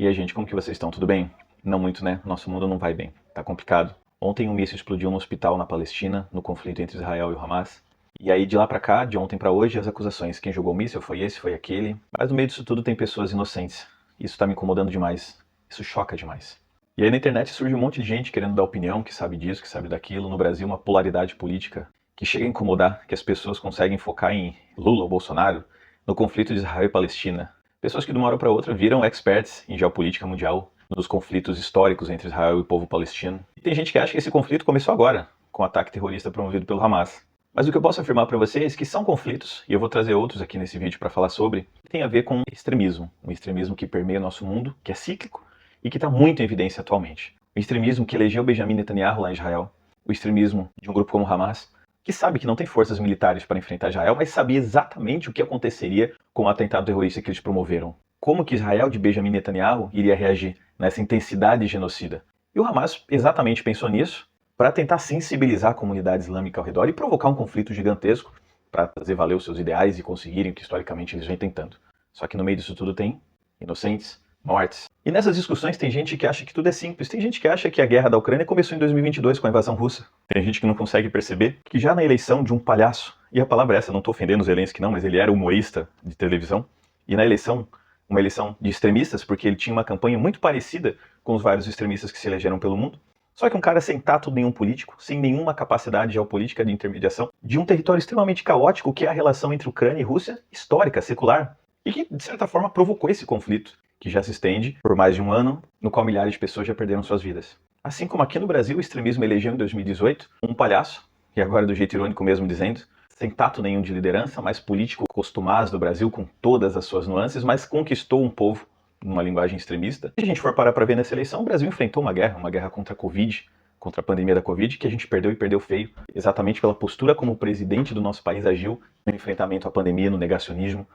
E aí, gente, como que vocês estão? Tudo bem? Não muito, né? Nosso mundo não vai bem. Tá complicado. Ontem um míssil explodiu no hospital na Palestina, no conflito entre Israel e o Hamas. E aí, de lá pra cá, de ontem pra hoje, as acusações. Quem jogou o míssil foi esse, foi aquele. Mas no meio disso tudo tem pessoas inocentes. Isso tá me incomodando demais. Isso choca demais. E aí na internet surge um monte de gente querendo dar opinião, que sabe disso, que sabe daquilo. No Brasil, uma polaridade política que chega a incomodar, que as pessoas conseguem focar em Lula ou Bolsonaro, no conflito de Israel e Palestina. Pessoas que de uma hora para outra viram experts em geopolítica mundial, nos conflitos históricos entre Israel e o povo palestino. E tem gente que acha que esse conflito começou agora, com o ataque terrorista promovido pelo Hamas. Mas o que eu posso afirmar para vocês é que são conflitos, e eu vou trazer outros aqui nesse vídeo para falar sobre, que tem a ver com extremismo. Um extremismo que permeia o nosso mundo, que é cíclico e que está muito em evidência atualmente. O extremismo que elegeu Benjamin Netanyahu lá em Israel, o extremismo de um grupo como o Hamas, que sabe que não tem forças militares para enfrentar Israel, mas sabia exatamente o que aconteceria com o atentado terrorista que eles promoveram. Como que Israel de Benjamin Netanyahu iria reagir nessa intensidade genocida? E o Hamas exatamente pensou nisso para tentar sensibilizar a comunidade islâmica ao redor e provocar um conflito gigantesco para fazer valer os seus ideais e conseguirem o que historicamente eles vêm tentando. Só que no meio disso tudo tem inocentes, mortes. E nessas discussões tem gente que acha que tudo é simples. Tem gente que acha que a guerra da Ucrânia começou em 2022 com a invasão russa. Tem gente que não consegue perceber que já na eleição de um palhaço, e a palavra é essa, não estou ofendendo o Zelensky não, mas ele era humorista de televisão, e na eleição, uma eleição de extremistas, porque ele tinha uma campanha muito parecida com os vários extremistas que se elegeram pelo mundo. Só que um cara sem tato nenhum político, sem nenhuma capacidade geopolítica de intermediação, de um território extremamente caótico que é a relação entre Ucrânia e Rússia, histórica, secular, e que, de certa forma, provocou esse conflito, que já se estende por mais de um ano, no qual milhares de pessoas já perderam suas vidas. Assim como aqui no Brasil o extremismo elegeu em 2018 um palhaço, e agora do jeito irônico mesmo dizendo, sem tato nenhum de liderança, mas político costumaz do Brasil, com todas as suas nuances, mas conquistou um povo numa linguagem extremista. Se a gente for parar para ver nessa eleição, o Brasil enfrentou uma guerra contra a Covid, contra a pandemia da Covid, que a gente perdeu e perdeu feio, exatamente pela postura como o presidente do nosso país agiu no enfrentamento à pandemia, no negacionismo.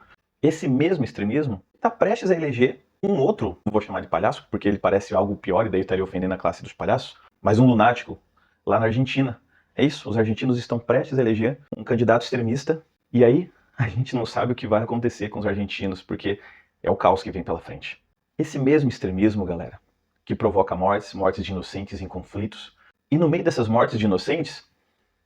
Esse mesmo extremismo está prestes a eleger um outro, não vou chamar de palhaço, porque ele parece algo pior e daí eu estaria ofendendo a classe dos palhaços, mas um lunático, lá na Argentina. É isso, os argentinos estão prestes a eleger um candidato extremista, e aí a gente não sabe o que vai acontecer com os argentinos, porque é o caos que vem pela frente. Esse mesmo extremismo, galera, que provoca mortes de inocentes em conflitos, e no meio dessas mortes de inocentes,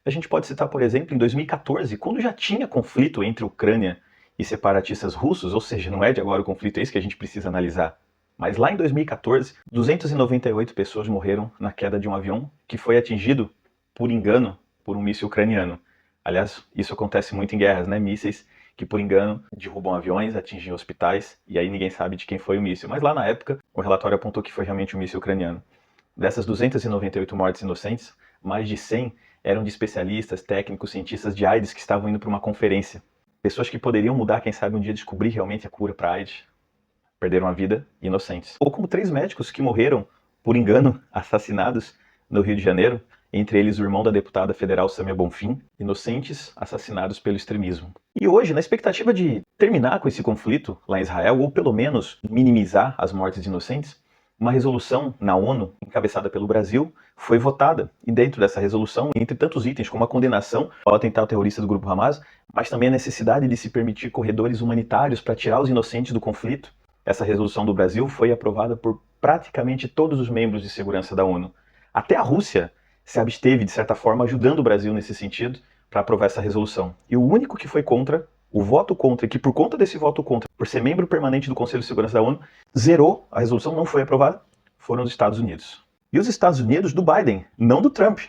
a gente pode citar, por exemplo, em 2014, quando já tinha conflito entre Ucrânia e separatistas russos, ou seja, não é de agora o conflito, é isso que a gente precisa analisar. Mas lá em 2014, 298 pessoas morreram na queda de um avião que foi atingido, por engano, por um míssil ucraniano. Aliás, isso acontece muito em guerras, né? Mísseis que, por engano, derrubam aviões, atingem hospitais, e aí ninguém sabe de quem foi o míssil. Mas lá na época, o relatório apontou que foi realmente um míssil ucraniano. Dessas 298 mortes inocentes, mais de 100 eram de especialistas, técnicos, cientistas de AIDS que estavam indo para uma conferência. Pessoas que poderiam mudar, quem sabe um dia descobrir realmente a cura para AIDS, perderam a vida inocentes. Ou como 3 médicos que morreram, por engano, assassinados no Rio de Janeiro, entre eles o irmão da deputada federal Samia Bonfim, inocentes assassinados pelo extremismo. E hoje, na expectativa de terminar com esse conflito lá em Israel, ou pelo menos minimizar as mortes de inocentes, uma resolução na ONU, encabeçada pelo Brasil, foi votada. E dentro dessa resolução, entre tantos itens como a condenação ao atentado terrorista do grupo Hamas, mas também a necessidade de se permitir corredores humanitários para tirar os inocentes do conflito, essa resolução do Brasil foi aprovada por praticamente todos os membros de segurança da ONU. Até a Rússia se absteve, de certa forma, ajudando o Brasil nesse sentido, para aprovar essa resolução. E o único que foi contra, o voto contra, e que por conta desse voto contra, por ser membro permanente do Conselho de Segurança da ONU, zerou, a resolução não foi aprovada, foram os Estados Unidos. E os Estados Unidos do Biden, não do Trump.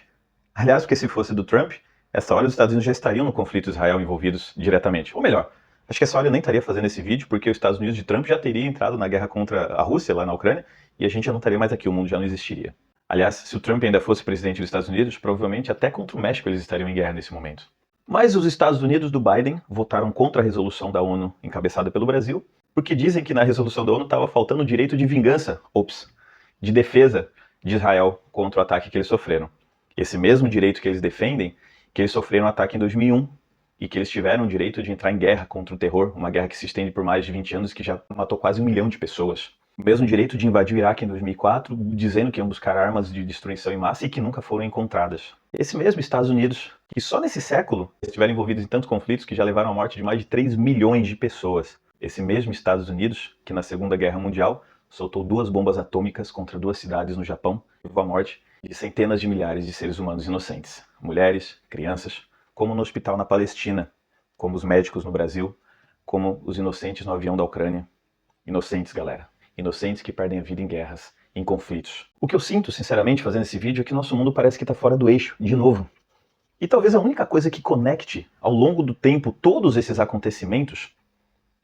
Aliás, porque se fosse do Trump, essa hora os Estados Unidos já estariam no conflito Israel envolvidos diretamente. Ou melhor, acho que essa hora eu nem estaria fazendo esse vídeo, porque os Estados Unidos de Trump já teria entrado na guerra contra a Rússia, lá na Ucrânia, e a gente já não estaria mais aqui, o mundo já não existiria. Aliás, se o Trump ainda fosse presidente dos Estados Unidos, provavelmente até contra o México eles estariam em guerra nesse momento. Mas os Estados Unidos do Biden votaram contra a resolução da ONU encabeçada pelo Brasil, porque dizem que na resolução da ONU estava faltando o direito de vingança, de defesa de Israel contra o ataque que eles sofreram. Esse mesmo direito que eles defendem, que eles sofreram um ataque em 2001, e que eles tiveram o direito de entrar em guerra contra o terror, uma guerra que se estende por mais de 20 anos e que já matou quase 1 milhão de pessoas. O mesmo direito de invadir o Iraque em 2004, dizendo que iam buscar armas de destruição em massa e que nunca foram encontradas. Esse mesmo Estados Unidos, que só nesse século estiveram envolvidos em tantos conflitos que já levaram à morte de mais de 3 milhões de pessoas. Esse mesmo Estados Unidos, que na Segunda Guerra Mundial soltou 2 bombas atômicas contra 2 cidades no Japão e levou à morte de centenas de milhares de seres humanos inocentes, mulheres, crianças, como no hospital na Palestina, como os médicos no Brasil, como os inocentes no avião da Ucrânia. Inocentes, galera. Inocentes que perdem a vida em guerras, em conflitos. O que eu sinto, sinceramente, fazendo esse vídeo é que nosso mundo parece que está fora do eixo, de novo. E talvez a única coisa que conecte ao longo do tempo todos esses acontecimentos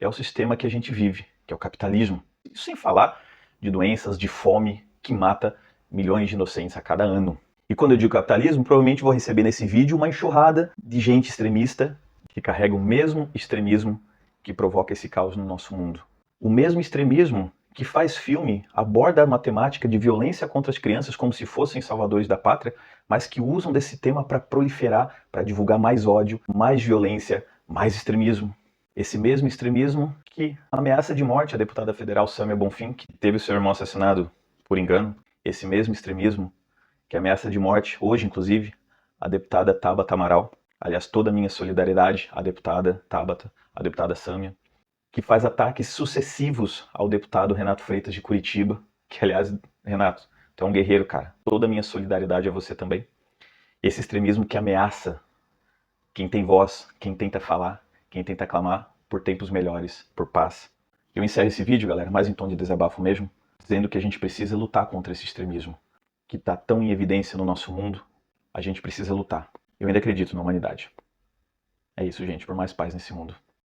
é o sistema que a gente vive, que é o capitalismo. Isso sem falar de doenças, de fome, que mata milhões de inocentes a cada ano. E quando eu digo capitalismo, provavelmente vou receber nesse vídeo uma enxurrada de gente extremista que carrega o mesmo extremismo que provoca esse caos no nosso mundo. O mesmo extremismo que faz filme, aborda a matemática de violência contra as crianças como se fossem salvadores da pátria, mas que usam desse tema para proliferar, para divulgar mais ódio, mais violência, mais extremismo. Esse mesmo extremismo que ameaça de morte a deputada federal Sâmia Bonfim, que teve o seu irmão assassinado por engano. Esse mesmo extremismo que ameaça de morte, hoje inclusive, a deputada Tabata Amaral. Aliás, toda a minha solidariedade à deputada Tabata, à deputada Sâmia, que faz ataques sucessivos ao deputado Renato Freitas de Curitiba, que aliás, Renato, tu é um guerreiro, cara. Toda a minha solidariedade a você também. Esse extremismo que ameaça quem tem voz, quem tenta falar, quem tenta clamar por tempos melhores, por paz. Eu encerro esse vídeo, galera, mais em tom de desabafo mesmo, dizendo que a gente precisa lutar contra esse extremismo, que está tão em evidência no nosso mundo. A gente precisa lutar. Eu ainda acredito na humanidade. É isso, gente, por mais paz nesse mundo.